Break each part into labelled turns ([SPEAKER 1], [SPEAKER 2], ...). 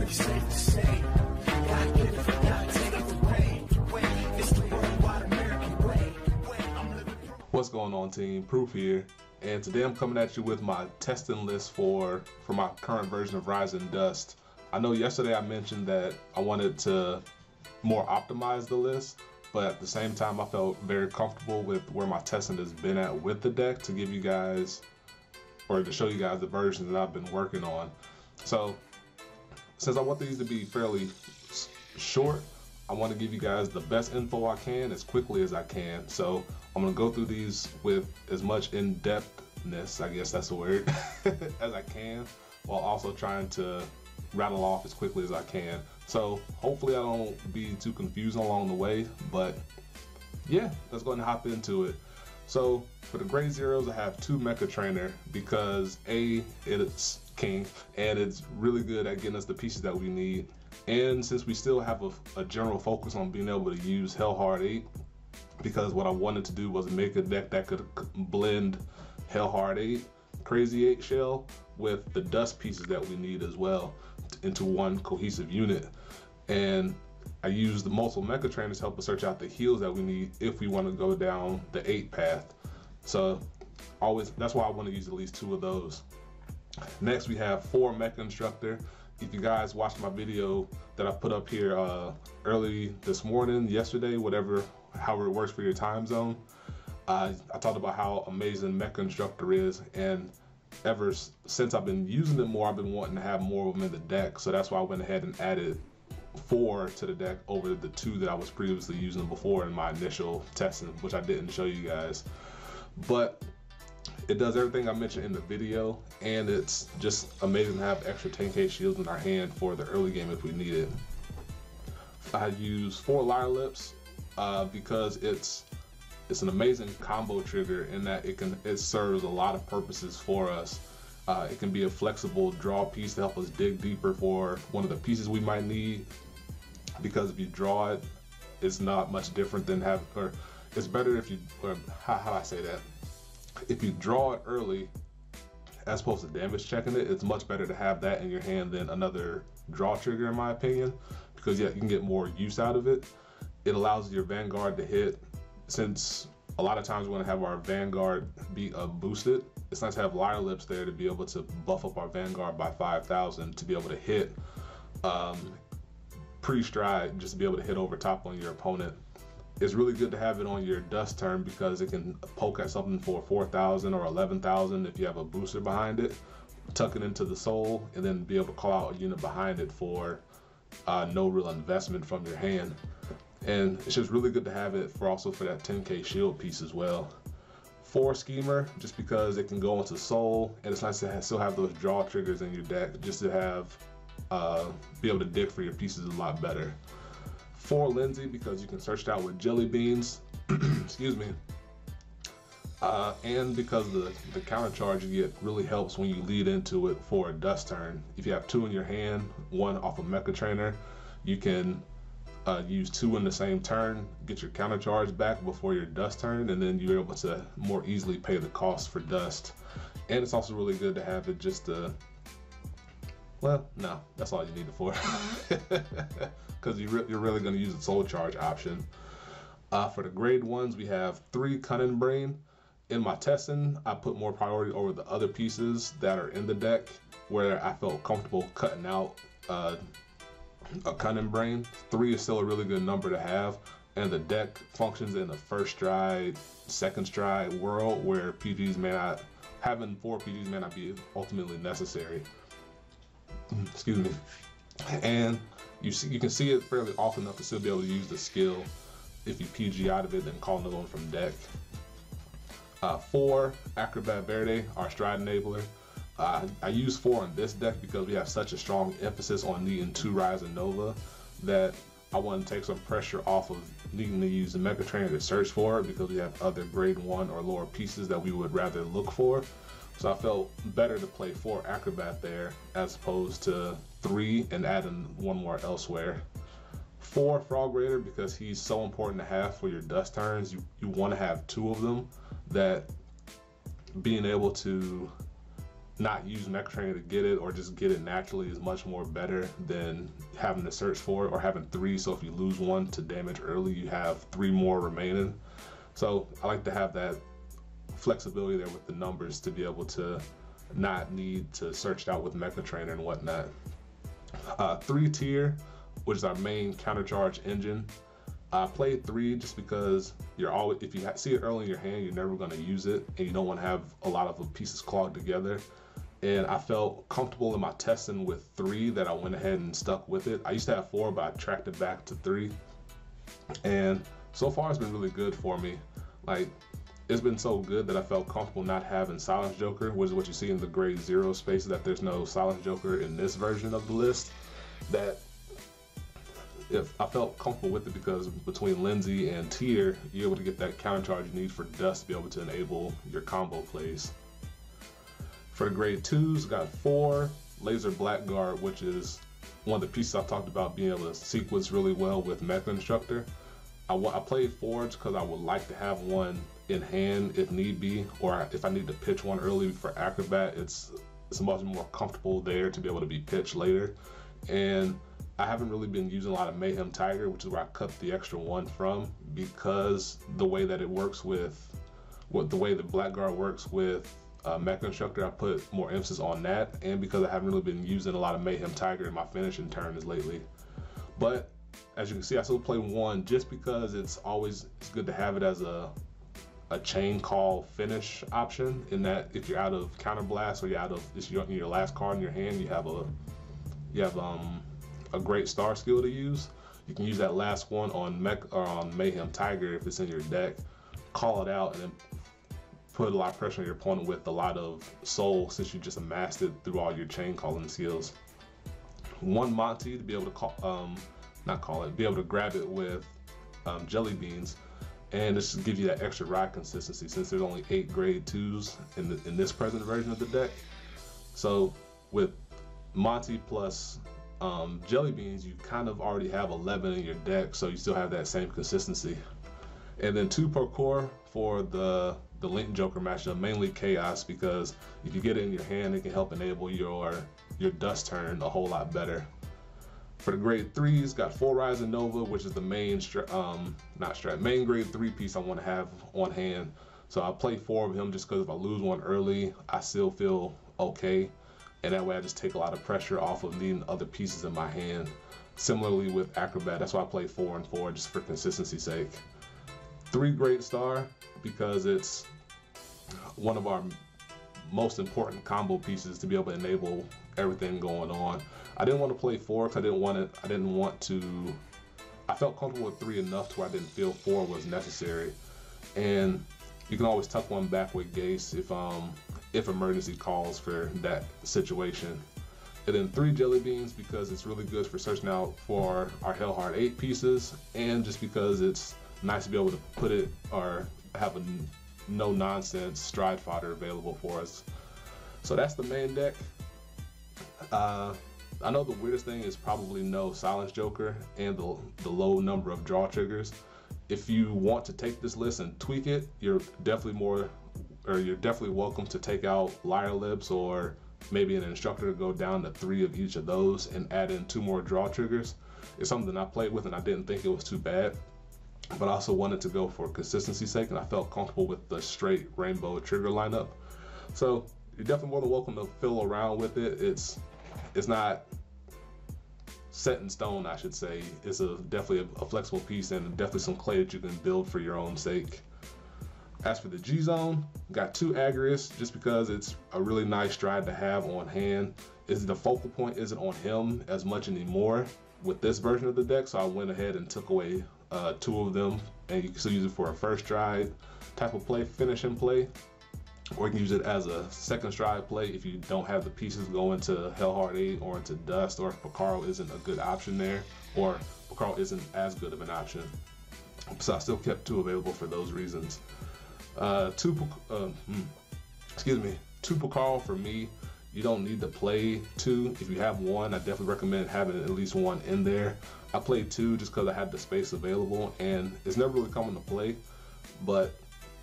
[SPEAKER 1] pretty safe to say. God give it, God take it away. It's the worldwide American way. I'm living proof.
[SPEAKER 2] What's going on, team? Proof here, and today I'm coming at you with my testing list for my current version of Ryzen Dust. I know yesterday I mentioned that I wanted to more optimize the list, but at the same time I felt very comfortable with where my testing has been at with the deck to give you guys, or to show you guys the versions that I've been working on. So since I want these to be fairly short, I want to give you guys the best info I can as quickly as I can. So I'm going to go through these with as much in-depthness, I guess that's the word, as I can, while also trying to rattle off as quickly as I can. So hopefully I don't be too confused along the way, but yeah, let's go ahead and hop into it. So for the Grade Zeros, I have 2 Mecha Trainer because A, it's king, and it's really good at getting us the pieces that we need. And since we still have a general focus on being able to use Hellhard 8, because what I wanted to do was make a deck that could blend Hellhard 8, Crazy 8 shell with the dust pieces that we need as well into one cohesive unit. And I used the multiple Mecha Trainers to help us search out the heals that we need if we want to go down the 8 path. So that's why I want to use at least 2 of those. Next, we have 4 Mecha Instructor. If you guys watched my video that I put up here early this morning, yesterday, however it works for your time zone, I talked about how amazing Mecha Instructor is, and ever since I've been using it more, I've been wanting to have more of them in the deck. So that's why I went ahead and added 4 to the deck over the 2 that I was previously using before in my initial testing, which I didn't show you guys. But it does everything I mentioned in the video, and it's just amazing to have extra 10k shields in our hand for the early game if we need it. I use 4 Lyre Lips because it's an amazing combo trigger in that it serves a lot of purposes for us. It can be a flexible draw piece to help us dig deeper for one of the pieces we might need, because if you draw it, it's not much different than it's better if you, how do I say that? If you draw it early, as opposed to damage checking it, it's much better to have that in your hand than another draw trigger, in my opinion, because yeah, you can get more use out of it. It allows your Vanguard to hit, since a lot of times we want to have our Vanguard be boosted. It's nice to have Lyre Lips there to be able to buff up our Vanguard by 5,000 to be able to hit pre-stride, just to be able to hit over top on your opponent. It's really good to have it on your dust turn because it can poke at something for 4,000 or 11,000 if you have a booster behind it, tuck it into the soul, and then be able to call out a unit behind it for no real investment from your hand. And it's just really good to have it also for that 10k shield piece as well. 4 Schemer, just because it can go into soul, and it's nice to still have those draw triggers in your deck, just to have be able to dig for your pieces a lot better. 4 Lindsay, because you can search it out with jelly beans, excuse me, and because the counter charge you get really helps when you lead into it for a dust turn. If you have 2 in your hand, 1 off of Mecha Trainer, you can use 2 in the same turn, get your counter charge back before your dust turn, and then you're able to more easily pay the cost for dust. And it's also really good to have it just well, no, that's all you need it for, because you're really going to use the soul charge option. For the grade 1s, we have 3 Cunning Brain. In my testing, I put more priority over the other pieces that are in the deck, where I felt comfortable cutting out a Cunning Brain. 3 is still a really good number to have, and the deck functions in the first stride, second stride world where having 4 PGs may not be ultimately necessary. Excuse me. And you can see it fairly often enough to still be able to use the skill if you PG out of it, then call another one from deck. 4 Acrobat Verde, our stride enabler. I use 4 on this deck because we have such a strong emphasis on needing 2 Ryzen Nova that I want to take some pressure off of needing to use the Mecha Trainer to search for it, because we have other grade 1 or lower pieces that we would rather look for. So I felt better to play 4 Acrobat there as opposed to 3 and adding 1 more elsewhere. 4 Frog Raider, because he's so important to have for your dust turns. You want to have 2 of them, that being able to not use Mech Trainer to get it or just get it naturally is much more better than having to search for it or having 3. So if you lose 1 to damage early, you have 3 more remaining. So I like to have that flexibility there with the numbers to be able to not need to search it out with Mecha Trainer and whatnot. 3 tier, which is our main countercharge engine. I played 3 just because you're always, if you see it early in your hand, you're never going to use it, and you don't want to have a lot of the pieces clogged together. And I felt comfortable in my testing with 3 that I went ahead and stuck with it. I used to have 4, but I tracked it back to 3. And so far it's been really good for me. Like, it's been so good that I felt comfortable not having Silence Joker, which is what you see in the grade 0 spaces, that there's no Silence Joker in this version of the list. That if I felt comfortable with it because between Lindsay and Tier, you're able to get that counter charge you need for Dust to be able to enable your combo plays. For the grade 2s, got 4 Laser Blackguard, which is one of the pieces I talked about being able to sequence really well with Mecha Instructor. I played Forge because I would like to have one in hand if need be, or if I need to pitch one early for Acrobat, it's much more comfortable there to be able to be pitched later. And I haven't really been using a lot of Mayhem Tiger, which is where I cut the extra 1 from, because the way that it works with, the way the Blackguard works with Mecha Instructor, I put more emphasis on that, and because I haven't really been using a lot of Mayhem Tiger in my finishing turns lately. But as you can see, I still play 1 just because it's good to have it as a chain call finish option, in that if you're out of Counterblast or you're out of your last card in your hand, you have a great star skill to use. You can use that last one on Mayhem Tiger if it's in your deck, call it out, and then put a lot of pressure on your opponent with a lot of soul, since you just amassed it through all your chain calling skills. 1 Monty to be able to be able to grab it with Jelly Beans, and this gives you that extra ride consistency since there's only 8 grade 2s in this present version of the deck. So with Monty plus Jelly Beans, you kind of already have 11 in your deck, so you still have that same consistency. And then 2 Parkour for the Link Joker matchup, mainly Chaos, because if you get it in your hand, it can help enable your Dust turn a whole lot better. For the grade 3s, got 4 Rising Nova, which is the main main grade 3 piece I want to have on hand. So I play 4 of him just because if I lose 1 early, I still feel okay, and that way I just take a lot of pressure off of needing other pieces in my hand. Similarly with Acrobat, that's why I play 4 and 4 just for consistency's sake. 3 Great Star because it's one of our most important combo pieces to be able to enable everything going on. I didn't want to play 4 because I felt comfortable with 3 enough to where I didn't feel 4 was necessary. And you can always tuck one back with Gase if emergency calls for that situation. And then 3 Jelly Beans because it's really good for searching out for our Hellheart 8 pieces, and just because it's nice to be able to put it or have a no-nonsense Stride Fodder available for us. So that's the main deck. I know the weirdest thing is probably no Silence Joker and the low number of draw triggers. If you want to take this list and tweak it, you're definitely welcome to take out Liar Lips or maybe an Instructor to go down to 3 of each of those and add in 2 more draw triggers. It's something I played with and I didn't think it was too bad, but I also wanted to go for consistency's sake, and I felt comfortable with the straight rainbow trigger lineup. So you're definitely more than welcome to fiddle around with it. It's not set in stone, I should say. It's definitely a flexible piece and definitely some clay that you can build for your own sake. As for the G-Zone, got 2 Agrius just because it's a really nice Stride to have on hand. The focal point isn't on him as much anymore with this version of the deck, so I went ahead and took away 2 of them, and you can still use it for a first Stride type of play, finish and play, or you can use it as a second Stride play if you don't have the pieces going to Hellheart 8 or into Dust, or if Picaro isn't a good option there, or Picaro isn't as good of an option. So I still kept 2 available for those reasons. 2 Picaro for me, you don't need to play 2. If you have 1, I definitely recommend having at least 1 in there. I played 2 just because I had the space available, and it's never really come into play, but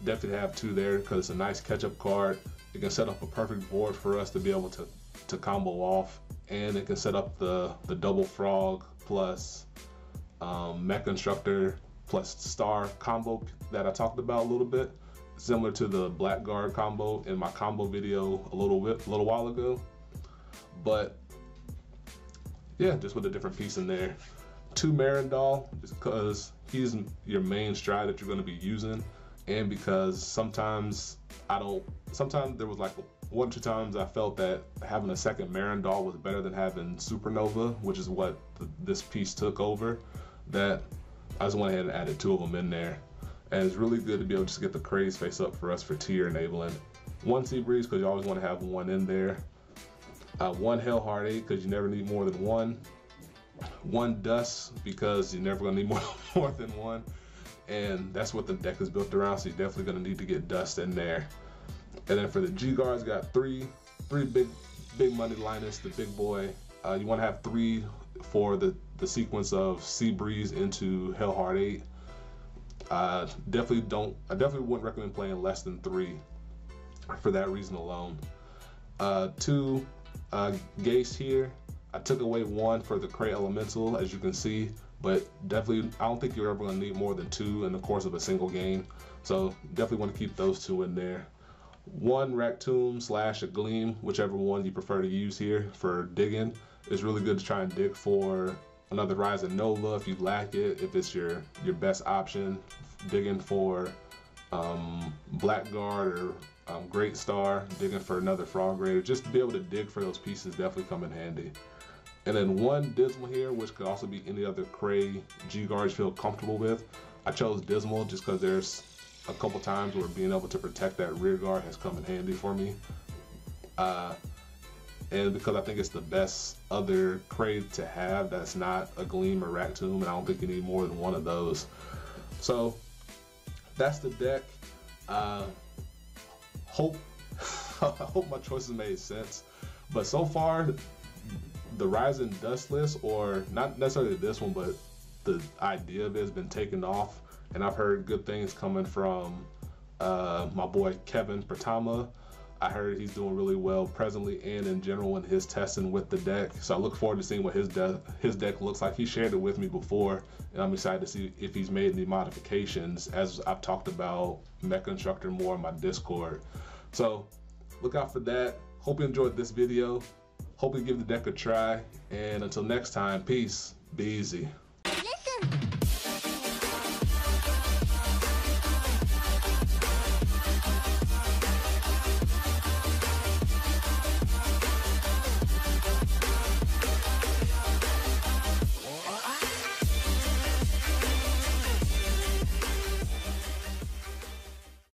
[SPEAKER 2] definitely have 2 there because it's a nice catch-up card. It can set up a perfect board for us to be able to combo off, and it can set up the double frog plus Mech Constructor plus Star combo that I talked about a little bit, similar to the Blackguard combo in my combo video a little while ago. But yeah, just with a different piece in there. 2 Marindal, just because he's your main strat that you're going to be using, and because sometimes there was like 1 or 2 times I felt that having a second Marindal was better than having Supernova, which is what this piece took over, that I just went ahead and added 2 of them in there. And it's really good to be able to just get the Craze face up for us for tier enabling. 1 Seabreeze, because you always want to have 1 in there. 1 Hellheart 8, because you never need more than 1. 1 Dust, because you're never going to need more than 1. And that's what the deck is built around, so you're definitely going to need to get Dust in there. And then for the G-Guards, got three big money Linus, the big boy. You want to have 3 for the sequence of Seabreeze into Hellheart 8. I definitely wouldn't recommend playing less than 3 for that reason alone. 2 Gase here. I took away 1 for the Cray Elemental, as you can see, but definitely I don't think you're ever going to need more than 2 in the course of a single game. So definitely want to keep those 2 in there. 1 Raktum / a Gleam, whichever one you prefer to use here for digging. It's really good to try and dig for another Ryzen Nova if you lack it, if it's your best option. Digging for Blackguard or Great Star, digging for another Frog Raider, just to be able to dig for those pieces definitely come in handy. And then 1 Dismal here, which could also be any other Cray G-Guard you feel comfortable with. I chose Dismal just because there's a couple times where being able to protect that rear guard has come in handy for me. And because I think it's the best other Cray to have that's not a Gleam or Raktum, and I don't think you need more than 1 of those. So that's the deck. I hope my choices made sense. But so far, the Ryzen Dust list, or not necessarily this one, but the idea of it has been taken off, and I've heard good things coming from my boy Kevin Pratama. I heard he's doing really well presently and in general in his testing with the deck. So I look forward to seeing what his deck looks like. He shared it with me before, and I'm excited to see if he's made any modifications, as I've talked about Mech Constructor more in my Discord. So look out for that. Hope you enjoyed this video. Hope you give the deck a try. And until next time, peace. Be easy.